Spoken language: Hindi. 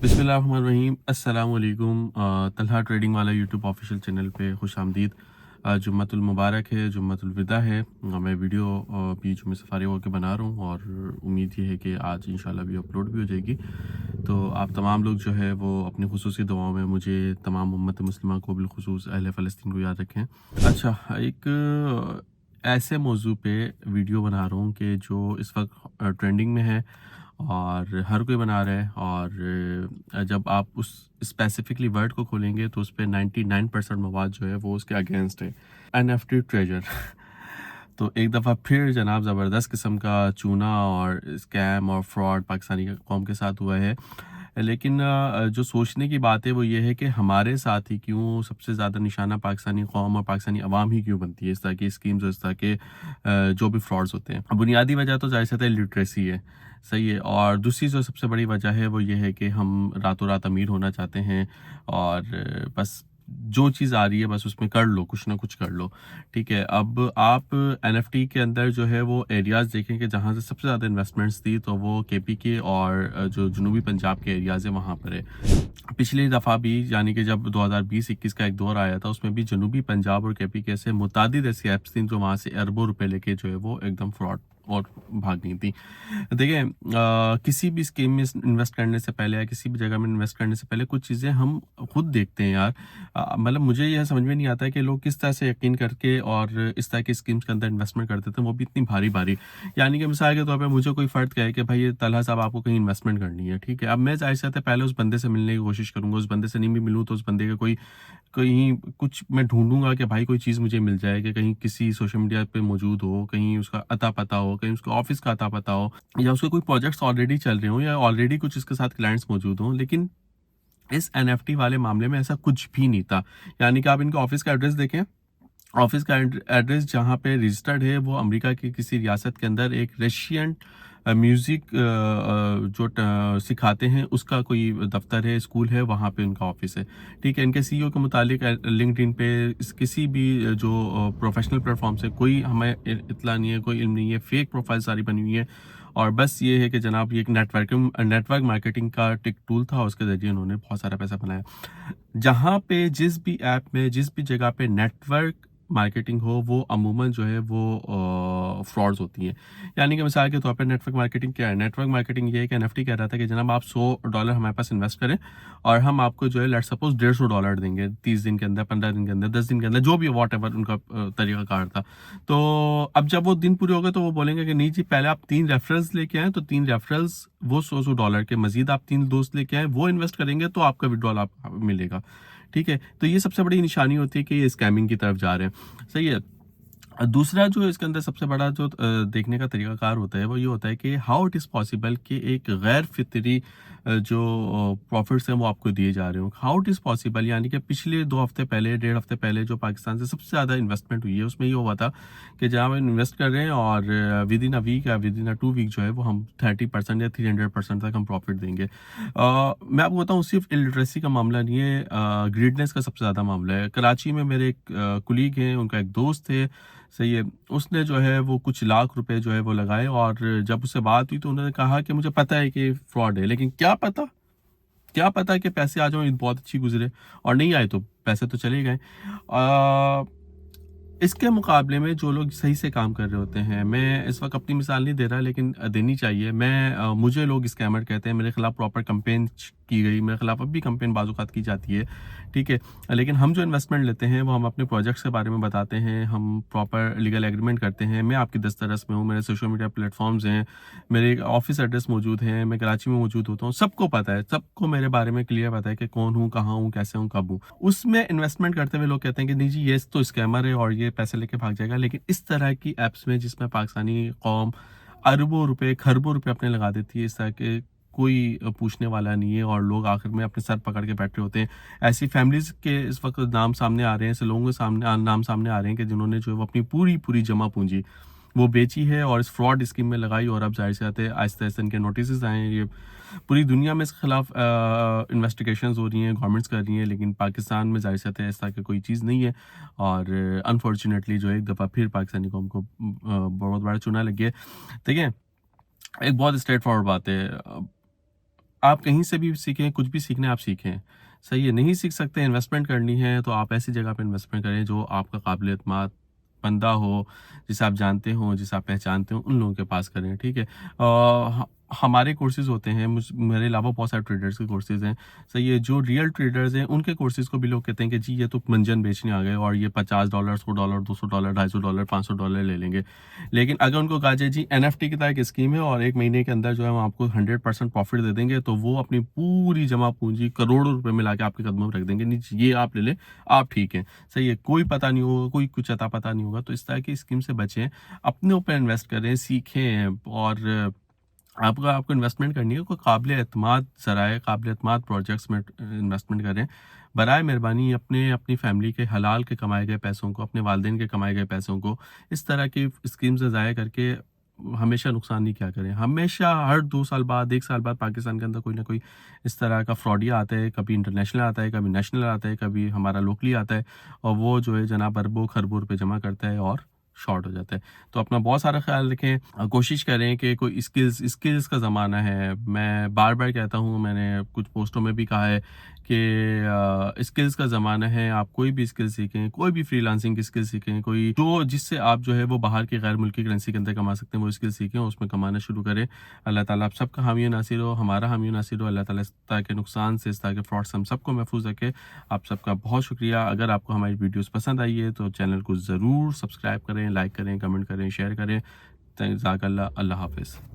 बिस्मिल्लाहिर्रहमानिर्रहीम अस्सलाम वालेकुम। तलहा ट्रेडिंग वाला यूट्यूब ऑफिशियल चैनल पे खुश आमदीद। जुम्मतुल मुबारक है, जुम्मतुल विदा है। मैं वीडियो बीच में से फारिग होकर बना रहा हूँ और उम्मीद ये है कि आज इंशाल्लाह भी अपलोड भी हो जाएगी। तो आप तमाम लोग जो है वो अपनी खुसूसी दुआओं में मुझे, तमाम उम्मत मुस्लिमा को बिलखुसूस अहले फ़लस्तीन को याद रखें। अच्छा, एक ऐसे मौजू पे वीडियो बना रहा हूँ कि जो इस वक्त ट्रेंडिंग में है और हर कोई बना रहा है, और जब आप उस स्पेसिफिकली वर्ड को खोलेंगे तो उस पे 99% मवाद जो है वो उसके अगेंस्ट है। एनएफटी ट्रेजर तो एक दफ़ा फिर जनाब ज़बरदस्त किस्म का चूना और स्कैम और फ्रॉड पाकिस्तानी कौम के साथ हुआ है। लेकिन जो सोचने की बात है वो ये है कि हमारे साथ ही क्यों सबसे ज़्यादा निशाना पाकिस्तानी कौम और पाकिस्तानी अवाम ही क्यों बनती है इस तरह की स्कीम्स और इस तरह के जो भी फ्रॉड्स होते हैं। बुनियादी वजह तो ज़ाहिर सी बात है लिटरेसी है, सही है। और दूसरी जो सबसे बड़ी वजह है वो ये है कि हम रातों रात अमीर होना चाहते हैं और बस जो चीज़ आ रही है बस उसमें कर लो, कुछ ना कुछ कर लो, ठीक है। अब आप एनएफटी के अंदर जो है वो एरियाज़ देखें कि जहाँ से सबसे ज़्यादा इन्वेस्टमेंट्स थी तो वो केपी के और जो जनूबी पंजाब के एरियाज़ है वहाँ पर है। पिछली दफ़ा भी यानी कि जब 2020-21 का एक दौर आया था उसमें भी जनूबी पंजाब और केपी के ऐसे मुतादिद ऐसी ऐप्स थी जो वहाँ से अरबों रुपए लेके जो है वो एकदम फ्रॉड और भाग गई थी। देखिए, किसी भी स्कीम में इन्वेस्ट करने से पहले या किसी भी जगह में इन्वेस्ट करने से पहले कुछ चीज़ें हम खुद देखते हैं यार। मतलब मुझे यह समझ में नहीं आता है कि लोग किस तरह से यकीन करके और इस तरह की स्कीम्स के अंदर इन्वेस्टमेंट करते थे, वो भी इतनी भारी-भारी। यानी कि मिसाल के तौर पे मुझे कोई फ़र्द कहे कि भाई ये तलहा साहब आपको कहीं इन्वेस्टमेंट करनी है, ठीक है। अब मैं ज़ाहिर सी बात है पहले उस बंदे से मिलने की कोशिश करूँगा, उस बंदे से नहीं भी मिलूँ तो उस बंदे का कोई कहीं कुछ मैं ढूँढूँगा कि भाई कोई चीज़ मुझे मिल जाए, कि कहीं किसी सोशल मीडिया पे मौजूद हो, कहीं उसका अता-पता हो, कहीं उसके ऑफ़िस का अता-पता हो, या उसके कोई प्रोजेक्ट्स ऑलरेडी चल रहे हों या ऑलरेडी कुछ इसके साथ क्लाइंट्स मौजूद हों। लेकिन इस एनएफटी वाले मामले में ऐसा कुछ भी नहीं था। यानी कि आप इनके ऑफ़िस का एड्रेस देखें, ऑफ़िस का एड्रेस जहाँ पे रजिस्टर्ड है वो अमेरिका की किसी रियासत के अंदर एक रशियन म्यूज़िक जो सिखाते हैं उसका कोई दफ़्तर है, स्कूल है, वहाँ पे उनका ऑफ़िस है, ठीक है। इनके सीईओ के मुतालिक लिंक्डइन पे किसी भी जो प्रोफ़ेशनल प्लेटफ़ॉर्म से कोई हमें इत्तला नहीं है, कोई इल्म नहीं है, फ़ेक प्रोफ़ाइल सारी बनी हुई है। और बस ये है कि जनाब ये एक नेटवर्क मार्केटिंग का एक टूल था, उसके ज़रिए उन्होंने बहुत सारा पैसा बनाया। जहाँ पे जिस भी ऐप में, जिस भी जगह पे नेटवर्क मार्केटिंग हो वो अमूमन जो है वो फ्रॉड्स होती हैं। यानी कि मिसाल के तौर पे नेटवर्क मार्केटिंग क्या है? नेटवर्क मार्केटिंग ये है कि एनएफटी कह रहा था कि जनाब आप $100 हमारे पास इन्वेस्ट करें और हम आपको जो है लेट्स सपोज़ $150 देंगे 30 दिन के अंदर, 15 दिन के अंदर, 10 दिन के अंदर, जो भी व्हाटएवर उनका तरीक़ाकार था। तो अब जब वो दिन पूरे हो गए तो वो बोलेंगे कि नहीं जी पहले आप 3 रेफरल्स लेके आएँ, तो 3 रेफरल्स वो $100 के मज़ीद आप 3 दोस्त लेके आएँ, वो इन्वेस्ट करेंगे तो आपका विथड्रॉल आप मिलेगा। ठीक है? तो ये सबसे बड़ी निशानी होती है कि ये स्कैमिंग की तरफ जा रहे हैं। सही है? दूसरा जो इसके अंदर सबसे बड़ा जो देखने का तरीकाकार होता है वो ये होता है कि हाउ इट इज़ पॉसिबल कि एक गैर फितरी जो प्रॉफिट्स हैं वो आपको दिए जा रहे हो। हाउ इट इज़ पॉसिबल यानी कि पिछले 2 हफ्ते पहले, डेढ़ हफ्ते पहले जो पाकिस्तान से सबसे ज़्यादा इन्वेस्टमेंट हुई है उसमें ये हुआ था कि जहाँ हम इन्वेस्ट कर रहे हैं और विद इन अ वीक या विद इन अ 2 वीक जो है वो हम 30% या 300% तक हम प्रॉफिट देंगे। मैं आपको बताऊँ सिर्फ इलिटरेसी का मामला नहीं है, ग्रीडनेस का सबसे ज़्यादा मामला है। कराची में मेरे एक कुलीग हैं, उनका एक दोस्त है, सही है। उसने जो है वो कुछ लाख रुपए जो है वो लगाए और जब उससे बात हुई तो उन्होंने कहा कि मुझे पता है कि फ्रॉड है, लेकिन क्या पता कि पैसे आ जाओ बहुत अच्छी गुजरे, और नहीं आए तो पैसे तो चले गए। इसके मुकाबले में जो लोग सही से काम कर रहे होते हैं, मैं इस वक़्त अपनी मिसाल नहीं दे रहा लेकिन देनी चाहिए। मुझे लोग स्कैमर कहते हैं, मेरे खिलाफ प्रॉपर कैंपेन की गई, मेरे खिलाफ अब भी कैंपेन बाज़-औक़ात की जाती है, ठीक है। लेकिन हम जो इन्वेस्टमेंट लेते हैं वो हम अपने प्रोजेक्ट्स के बारे में बताते हैं, हम प्रॉपर लीगल एग्रीमेंट करते हैं। मैं आपकी दस्तरस में हूँ, मेरे सोशल मीडिया प्लेटफ़ॉर्म्स हैं, मेरे ऑफ़िस एड्रेस मौजूद है, मैं कराची में मौजूद होता हूँ, सबको पता है, सबको मेरे बारे में क्लियर पता है कि कौन हूँ, कहाँ हूँ, कैसे हूँ, कब हूँ। उसमें इन्वेस्टमेंट करते हुए लोग कहते हैं कि नहीं जी ये तो स्कैमर है और ये पैसे लेके भाग जाएगा। लेकिन इस तरह की ऐप्स में जिसमें पाकिस्तानी कौम अरबों रुपए, खरबों रुपए अपने लगा देती है, इस तरह के कोई पूछने वाला नहीं है और लोग आखिर में अपने सर पकड़ के बैठे होते हैं। ऐसी फैमिलीज़ के इस वक़्त नाम सामने आ रहे हैं, ऐसे लोगों के नाम सामने आ रहे हैं कि जिन्होंने जो है वो अपनी पूरी जमा पूँजी वो बेची है और इस फ्रॉड स्कीम में लगाई, और अब ज़ाहिर सी बात है आहिस्ता-आहिस्ता इनके नोटिसेज़ आए हैं। ये पूरी दुनिया में इसके खिलाफ इन्वेस्टिगेशंस हो रही हैं, गवर्नमेंट्स कर रही हैं, लेकिन पाकिस्तान में ज़ाहिर सी बात है इस तरह की कोई चीज़ नहीं है और अनफॉर्चुनेटली जो है एक दफ़ा फिर पाकिस्तानी कौम को बहुत बड़ा चूना लग गया है। देखिए, एक बहुत स्ट्रेट फॉरवर्ड बात है। आप कहीं से भी सीखें, कुछ भी सीखना है आप सीखें, सही है। नहीं सीख सकते, इन्वेस्टमेंट करनी है तो आप ऐसी जगह पे इन्वेस्टमेंट करें जो आपका काबिल एतमाद बंदा हो, जिसे आप जानते हो, जिसे आप पहचानते हो, उन लोगों के पास करें, ठीक है। हमारे कोर्सेज़ होते हैं, मेरे अलावा बहुत सारे ट्रेडर्स के कोर्सेज़ हैं, सही है। जो रियल ट्रेडर्स हैं, उनके कोर्सेज़ को भी लोग कहते हैं कि जी ये तो मंजन बेचने आ गए और ये $50, $100, $200, $250, $500 ले लेंगे। लेकिन अगर उनको कहा जाए जी एनएफटी की तरह एक स्कीम है और 1 महीने के अंदर जो है वो आपको 100% प्रॉफ़िट दे देंगे, तो वो अपनी पूरी जमा पूँजी करोड़ों रुपए मिला के आपके कदमों में रख देंगे, नहीं ये आप ले लें, आप ठीक हैं, सही है। कोई पता नहीं होगा, कोई कुछ अता पता नहीं होगा, तो इस तरह की स्कीम से बचें, अपने ऊपर इन्वेस्ट करें, सीखें और आपको इन्वेस्टमेंट करनी है, कोई काबिल-ए-एतमाद ज़राए, काबिल-ए-एतमाद प्रोजेक्ट्स में इन्वेस्टमेंट करें। बराए मेहरबानी अपनी फ़ैमिली के हलाल के कमाए गए पैसों को, अपने वालिदैन के कमाए गए पैसों को इस तरह की स्कीम से ज़ाया करके हमेशा नुकसान नहीं किया करें। हमेशा हर 2 साल बाद, 1 साल बाद पाकिस्तान के अंदर कोई ना कोई इस तरह का फ्रॉडिया आता है, कभी इंटरनेशनल आता है, कभी नेशनल आता है, कभी हमारा लोकली आता है और वो जो है जनाब अरबों-खरबों रुपए जमा करता है और शॉर्ट हो जाता है। तो अपना बहुत सारा ख़्याल रखें, कोशिश करें कि कोई स्किल्स का ज़माना है। मैं बार-बार कहता हूँ, मैंने कुछ पोस्टों में भी कहा है कि स्किल्स का ज़माना है, आप कोई भी स्किल सीखें, कोई भी फ्रीलांसिंग की स्किल सीखें, कोई जो जिससे आप जो है वो बाहर की गैर मुल्की करेंसी के अंदर कमा सकते हैं, वो स्किल सीखें, उसमें कमाना शुरू करें। अल्लाह ताला आप सबका हामी नासिर हो, हमारा हामी नासिर हो। अल्लाह ताला इस तरह के नुकसान से, इस तरह के फ्रॉड से हम सबको महफूज़ रखे। आप सबका बहुत शुक्रिया। अगर आपको हमारी वीडियोज़ पसंद आई है तो चैनल को ज़रूर सब्सक्राइब करें, लाइक करें, कमेंट करें, शेयर करें। जज़ाकल्लाह। अल्लाह हाफ़िज़।